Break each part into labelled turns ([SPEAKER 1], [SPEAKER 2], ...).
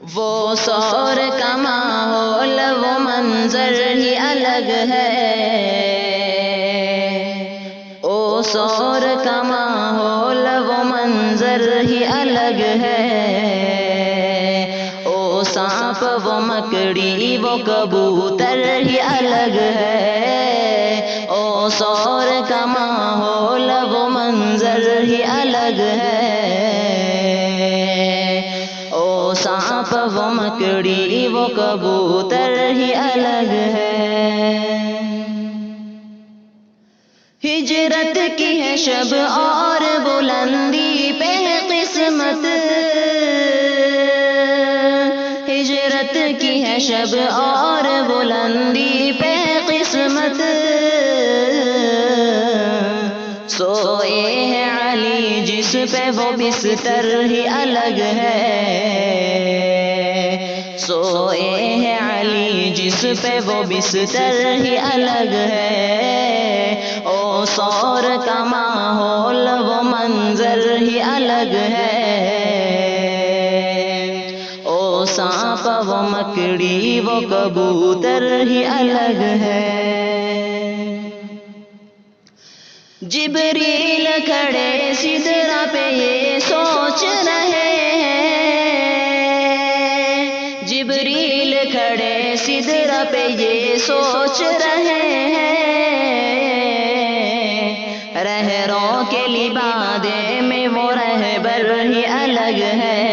[SPEAKER 1] وہ سور کا ماحول وہ منظر ہی الگ ہے، او سور کا ماحول وہ منظر ہی الگ ہے، او سانپ وہ مکڑی وہ کبوتر ہی الگ ہے، او سور کا ماحول وہ منظر ہی الگ ہے، او سانپ وہ مکڑی وہ کبوتر ہی الگ ہے۔ ہجرت کی ہے شب اور بلندی پہ قسمت، ہجرت کی ہے شب اور بلندی پہ قسمت، سوئے ہے علی جس پہ وہ بستر ہی الگ ہے، سوئے ہے علی جس پہ وہ بستر ہی الگ ہے، او سور کا ماحول وہ منظر ہی الگ ہے، او سانپ وہ مکڑی وہ کبوتر ہی الگ ہے۔ جبریل کھڑے سدرہ پہ یہ سوچ رہے ہیں، جبریل کھڑے سدرہ پہ یہ سوچ رہے ہیں، رہروں کے لبادے میں وہ رہبر ہی الگ ہے،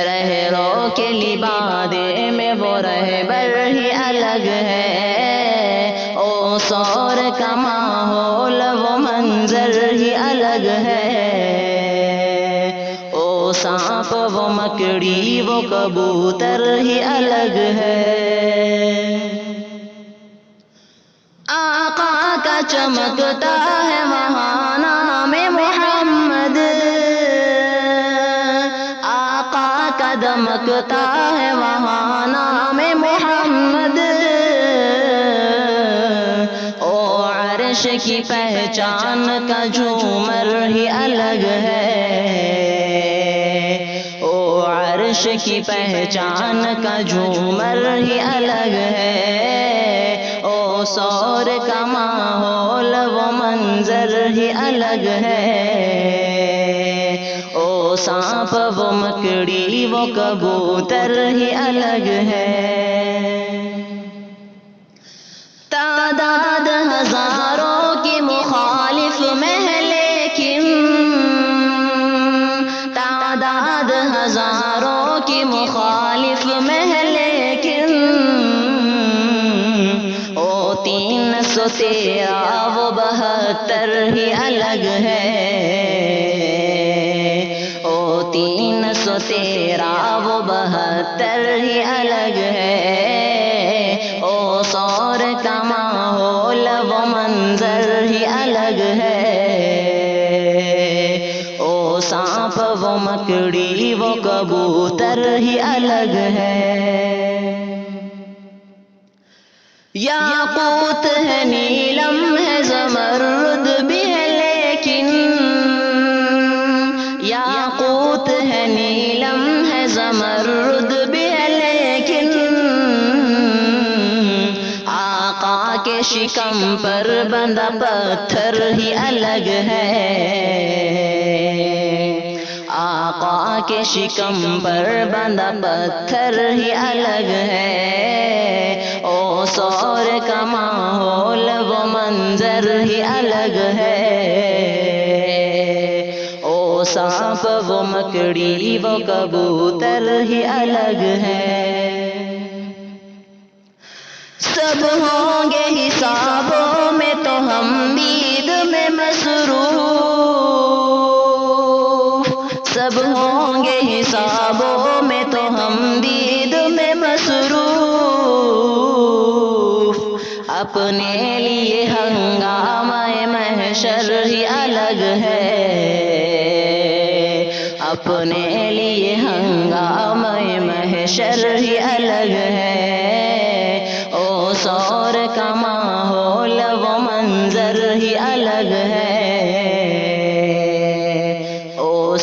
[SPEAKER 1] رہروں کے لبادے میں وہ رہبر ہی الگ ہے، او سور کا ماحول وہ منظر ہی الگ ہے، او سانپ وہ مکڑی وہ کبوتر ہی الگ ہے۔ آقا کا چمکتا ہے وہاں نام محمد، آقا کا دمکتا ہے وہاں نام محمد، او عرش کی پہچان کا جھومر ہی الگ ہے، او عرش کی پہچان کا جھومر ہی الگ ہے، او سور کا ماحول وہ منظر ہی الگ ہے، او سانپ وہ مکڑی وہ کبوتر ہی الگ ہے۔ تعداد ہزاروں کی مخالف میں لیکن، تعداد ہزاروں کی مخالف میں لیکن، او 313 وہ 72 ہی الگ ہے، او 313 وہ 72 ہی الگ ہے، او سور کا ماحول وہ منظر ہی الگ ہے، او سانپ وہ مکڑی وہ کبوتر ہی الگ ہے۔ یاقوت ہے نیلم ہے زمرد بھی ہے لیکن، یاقوت ہے نیلم ہے زمرد بھی ہے لیکن، آقا کے شکم پر بندھا پتھر ہی الگ ہے، آقا کے شکم پر بندھا پتھر ہی الگ ہے، او سور کا ماحول وہ منظر ہی الگ ہے، او سانپ وہ مکڑی وہ کبوتر ہی الگ ہے۔ سب ہوں گے حسابوں میں تو ہم دید میں مصروف، سب ہوں گے حسابوں میں تو ہم دید میں مصروف، اپنے لیے ہنگامہ محشر ہی الگ ہے، اپنے لیے ہنگامہ محشر ہی الگ ہے، او سور کا ماحول وہ منظر ہی الگ ہے، او